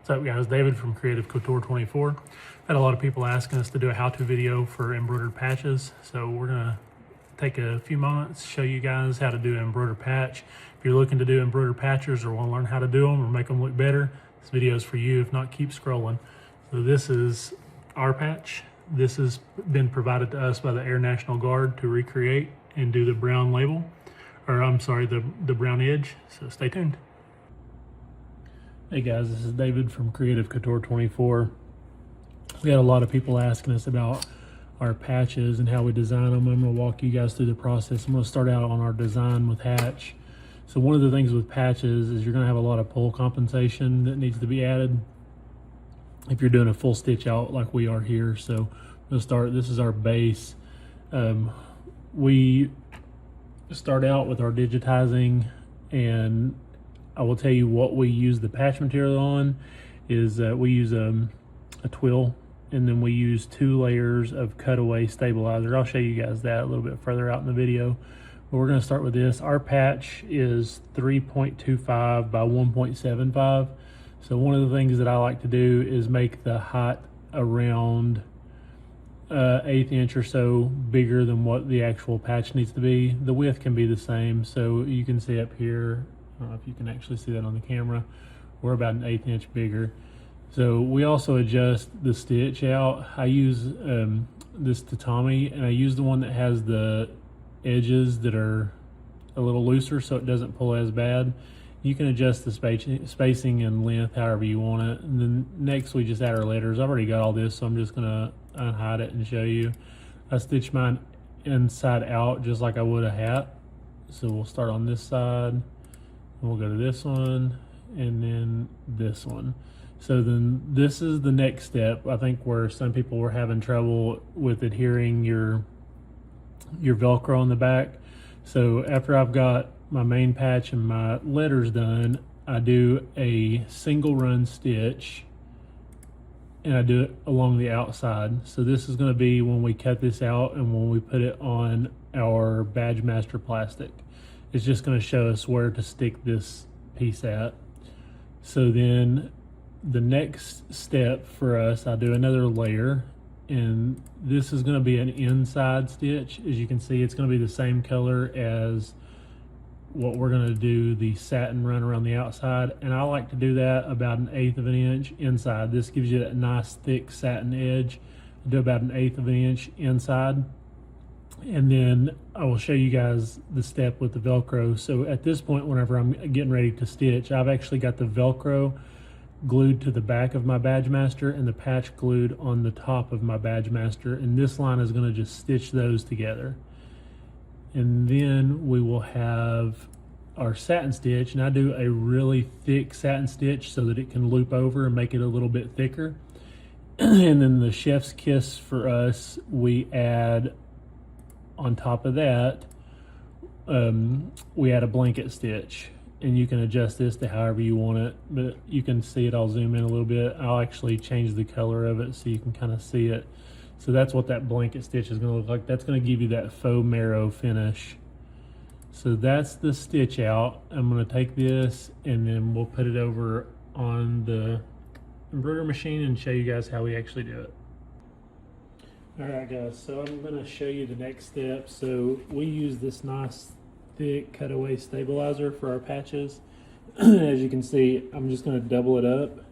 What's up guys, David from Creative Couture 24. Had a lot of people asking us to do a how-to video for embroidered patches. So we're gonna take a few moments, show you guys how to do an embroidered patch. If you're looking to do embroidered patches or wanna learn how to do them or make them look better, this video is for you. If not, keep scrolling. So this is our patch. This has been provided to us by the Air National Guard to recreate and do the brown label, or I'm sorry, the brown edge. So stay tuned. Hey guys, this is David from Creative Couture 24. We had a lot of people asking us about our patches and how we design them. I'm going to walk you guys through the process. I'm going to start out on our design with hatch. So one of the things with patches is you're going to have a lot of pull compensation that needs to be added if you're doing a full stitch out like we are here. So we'll start, this is our base. We start out with our digitizing, and I will tell you what we use the patch material on is we use a twill, and then we use 2 layers of cutaway stabilizer. I'll show you guys that a little bit further out in the video, but we're going to start with this. Our patch is 3.25 by 1.75. So one of the things that I like to do is make the height around 1/8 inch or so bigger than what the actual patch needs to be. The width can be the same, so you can see up here, I don't know if you can actually see that on the camera, we're about 1/8 inch bigger. So we also adjust the stitch out. I use this tatami, and I use the one that has the edges that are a little looser so it doesn't pull as bad. You can adjust the spacing and length however you want it. And then next we just add our letters. I've already got all this, so I'm just gonna unhide it and show you. I stitch mine inside out just like I would a hat. So we'll start on this side, we'll go to this one, and then this one. So then this is the next step, I think, where some people were having trouble with adhering your Velcro on the back. So after I've got my main patch and my letters done, I do a single run stitch, and I do it along the outside. So this is going to be when we cut this out and when we put it on our Badge Master plastic. It's just going to show us where to stick this piece at. So then the next step for us, I do another layer, and this is going to be an inside stitch. As you can see, it's going to be the same color as what we're going to do the satin run around the outside, and I like to do that about 1/8 of an inch inside. This gives you that nice thick satin edge. I do about 1/8 of an inch inside, and then I will show you guys the step with the Velcro. So at this point, whenever I'm getting ready to stitch, I've actually got the Velcro glued to the back of my Badge Master and the patch glued on the top of my Badge Master, and this line is going to just stitch those together. And then we will have our satin stitch, and I do a really thick satin stitch so that it can loop over and make it a little bit thicker. And then the chef's kiss for us, we add on top of that, we add a blanket stitch, and you can adjust this to however you want it, but you can see it. I'll zoom in a little bit. I'll actually change the color of it so you can kind of see it. So that's what that blanket stitch is going to look like. That's going to give you that faux marrow finish. So that's the stitch out. I'm going to take this and then we'll put it over on the embroidery machine and show you guys how we actually do it. Alright guys, so I'm going to show you the next step. So we use this nice thick cutaway stabilizer for our patches. As you can see, I'm just going to double it up,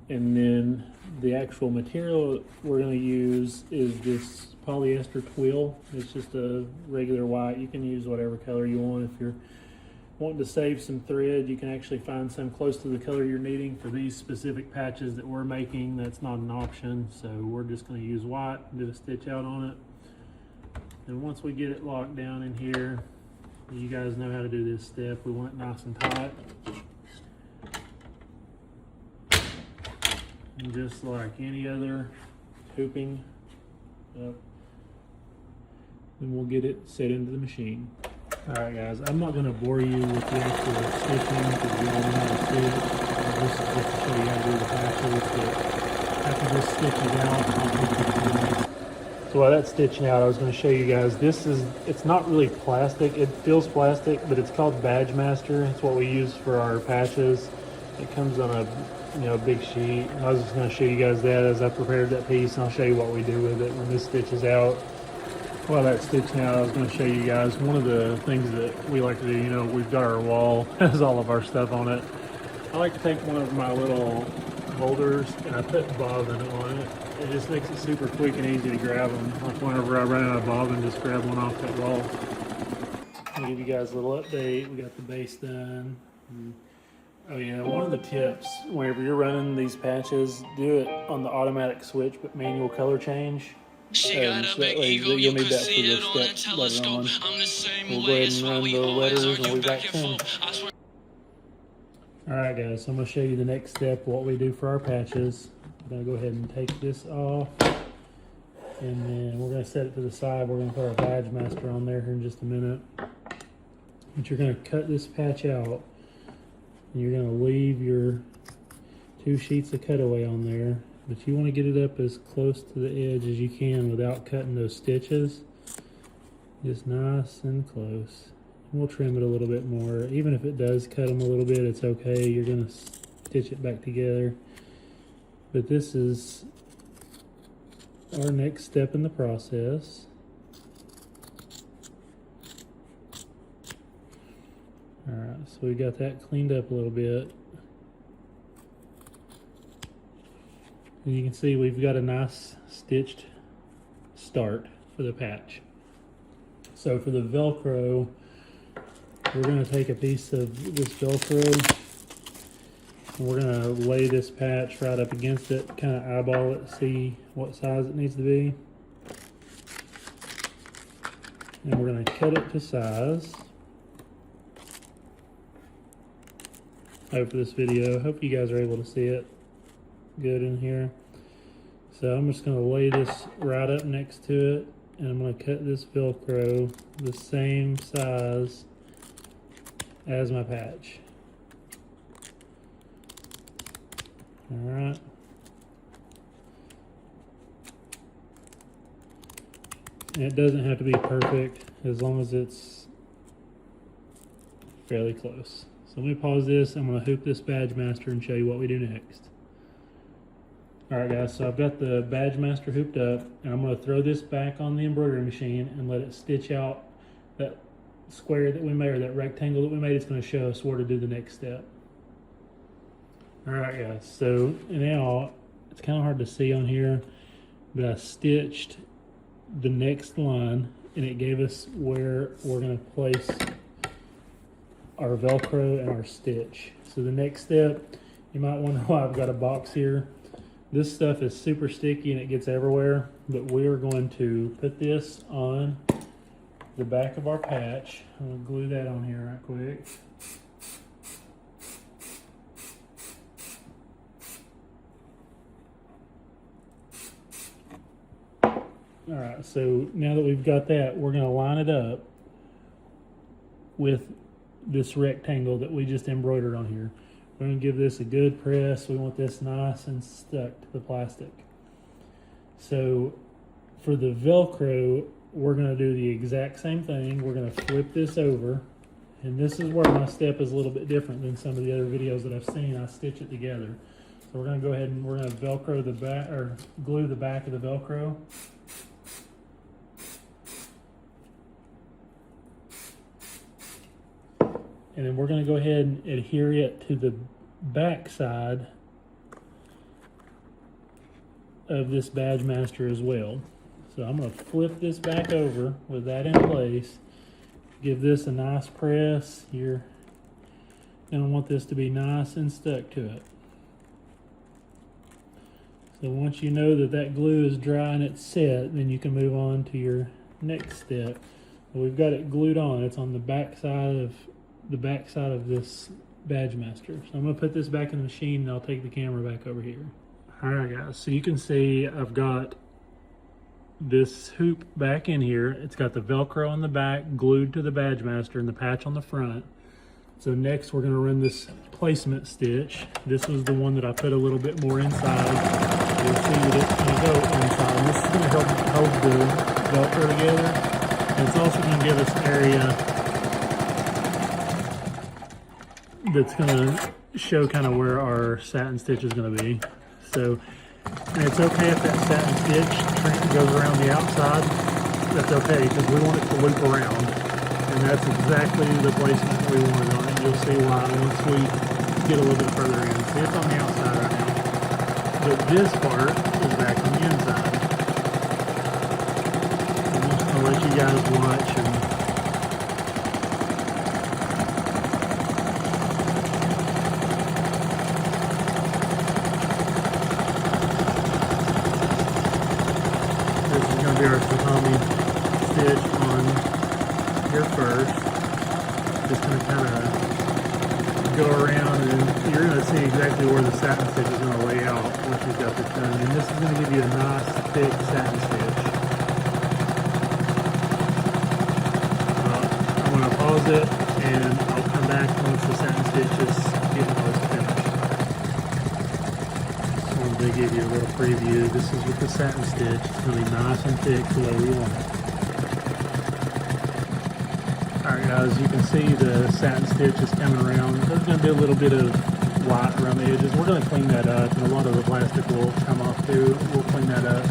and then the actual material we're going to use is this polyester twill. It's just a regular white. You can use whatever color you want. If you're wanting to save some thread, you can actually find some close to the color you're needing. For these specific patches that we're making, that's not an option, so we're just going to use white and do a stitch out on it. And once we get it locked down in here, you guys know how to do this step. We want it nice and tight. And just like any other hooping, then we'll get it set into the machine. Alright guys, I'm not going to bore you with the actual stitching because we all know how to stitch. This is just to show you how to do the patches, but after this stitches out, so while that's stitching out, I was going to show you guys, it's not really plastic. It feels plastic, but it's called Badge Master. It's what we use for our patches. It comes on a big sheet. I was just going to show you guys that as I prepared that piece, and I'll show you what we do with it when this stitch is out. While that's stitching out, I was going to show you guys one of the things that we like to do. We've got our wall, has all of our stuff on it. I like to take one of my little holders and I put bobbin on it. It just makes it super quick and easy to grab them. Like whenever I run out of bobbin, just grab one off that wall. I'll give you guys a little update. We got the base done. Oh yeah, one of the tips, whenever you're running these patches, do it on the automatic switch, but manual color change. So that way you'll need that for your steps later on. We'll go ahead and run the letters and we'll be back soon. Alright guys, so I'm going to show you the next step, what we do for our patches. I'm going to go ahead and take this off, and then we're going to set it to the side. We're going to put our badge master on there here in just a minute. But you're going to cut this patch out, and you're going to leave your 2 sheets of cutaway on there. But you want to get it up as close to the edge as you can without cutting those stitches. Just nice and close. We'll trim it a little bit more. Even if it does cut them a little bit, it's okay. You're going to stitch it back together. But this is our next step in the process. Alright, so we got that cleaned up a little bit. And you can see we've got a nice stitched start for the patch. So for the Velcro, we're going to take a piece of this Velcro and we're going to lay this patch right up against it, kind of eyeball it, see what size it needs to be. And we're going to cut it to size. Hope for this video. Hope you guys are able to see it good in here. So I'm just going to lay this right up next to it, and I'm going to cut this Velcro the same size as my patch. Alright. And it doesn't have to be perfect as long as it's fairly close. So let me pause this. I'm going to hoop this badge master and show you what we do next. Alright guys, so I've got the badge master hooped up, and I'm going to throw this back on the embroidery machine and let it stitch out that square that we made, or that rectangle that we made. It's going to show us where to do the next step. Alright guys, so now it's kind of hard to see on here, but I stitched the next line and it gave us where we're going to place our Velcro and our stitch. So the next step, you might wonder why I've got a box here. This stuff is super sticky and it gets everywhere, but we're going to put this on the back of our patch. I'm going to glue that on here right quick. Alright, so now that we've got that, we're going to line it up with this rectangle that we just embroidered on here. We're going to give this a good press. We want this nice and stuck to the plastic. So for the Velcro, we're going to do the exact same thing. We're going to flip this over, and this is where my step is a little bit different than some of the other videos that I've seen. I stitch it together. So we're going to go ahead and we're going to Velcro the back, or glue the back of the Velcro. And then we're going to go ahead and adhere it to the back side of this badge master as well. So I'm going to flip this back over with that in place. Give this a nice press. You're going to want this to be nice and stuck to it. So once you know that that glue is dry and it's set, then you can move on to your next step. We've got it glued on. It's on the back side of this badge master. So I'm going to put this back in the machine and I'll take the camera back over here. Alright guys, so you can see I've got this hoop back in here. It's got the Velcro on the back glued to the badge master and the patch on the front. So next we're going to run this placement stitch. This was the one that I put a little bit more inside. You'll see that it's going to go inside. And this is going to help hold the Velcro together. And it's also going to give us area that's going to show kind of where our satin stitch is going to be. So, and it's okay if that satin stitch goes around the outside. That's okay, because we want it to loop around. And that's exactly the placement we wanted on it. You'll see why once we get a little bit further in. See, it's on the outside right now. But this part is back on the inside. So I'm just going to let you guys watch. And this is going to be our tatami stitch on here first. Just going to kind of go around, and you're going to see exactly where the satin stitch is going to lay out once you've got this done. And this is going to give you a nice thick satin stitch. I'm going to pause it, and I'll come back once the satin stitch is getting close to finished. Just wanted to give you a little preview. This is with the satin stitch. It's going to be nice and thick the way we want it. Alright guys, you can see the satin stitch is coming around. There's going to be a little bit of white around the edges. We're going to clean that up, and a lot of the plastic will come off too. We'll clean that up.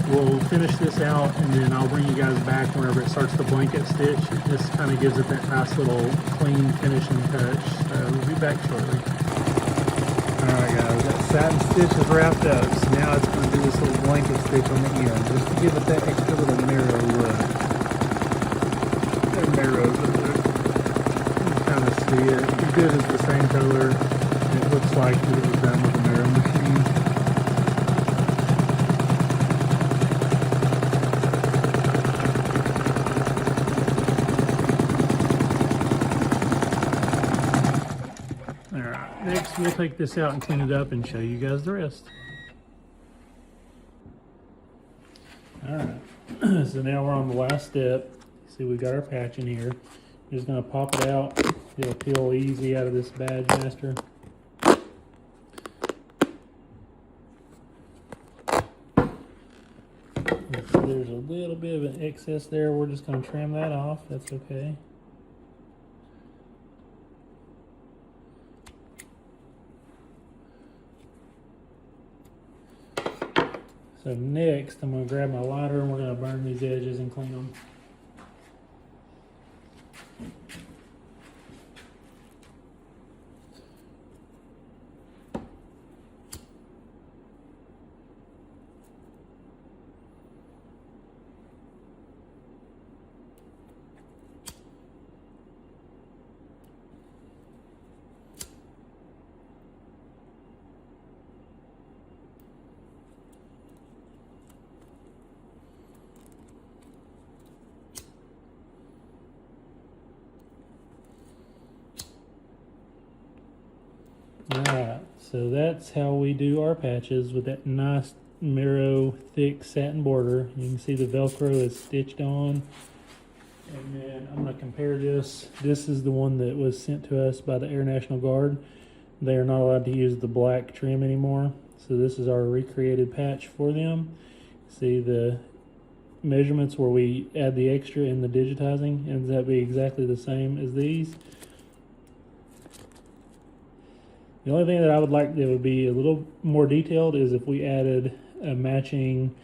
We'll finish this out, and then I'll bring you guys back whenever it starts the blanket stitch. This kind of gives it that nice little clean finishing touch. So we'll be back shortly. Alright guys, that satin stitch is wrapped up. So now it's going to do this little blanket stitch on the end, just to give it that extra little mirror look. Narrows it. You can kind of see it. You did it the same color. It looks like it was done with a mirror machine. Alright, next we'll take this out and clean it up and show you guys the rest. Alright, so now we're on the last step. See, we got our patch in here. Just gonna pop it out. It'll peel easy out of this badge master. If there's a little bit of an excess there, we're just gonna trim that off. That's okay. So next, I'm gonna grab my lighter and we're gonna burn these edges and clean them. Alright, so that's how we do our patches with that nice mirror thick satin border. You can see the Velcro is stitched on. And then I'm going to compare this. This is the one that was sent to us by the Air National Guard. They are not allowed to use the black trim anymore. So this is our recreated patch for them. See the measurements where we add the extra in the digitizing, ends up being exactly the same as these. The only thing that I would like that would be a little more detailed is if we added a matching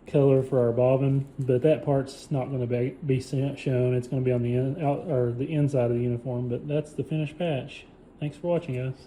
color for our bobbin, but that part's not going to be shown. It's going to be on the inside of the uniform, but that's the finished patch. Thanks for watching, guys.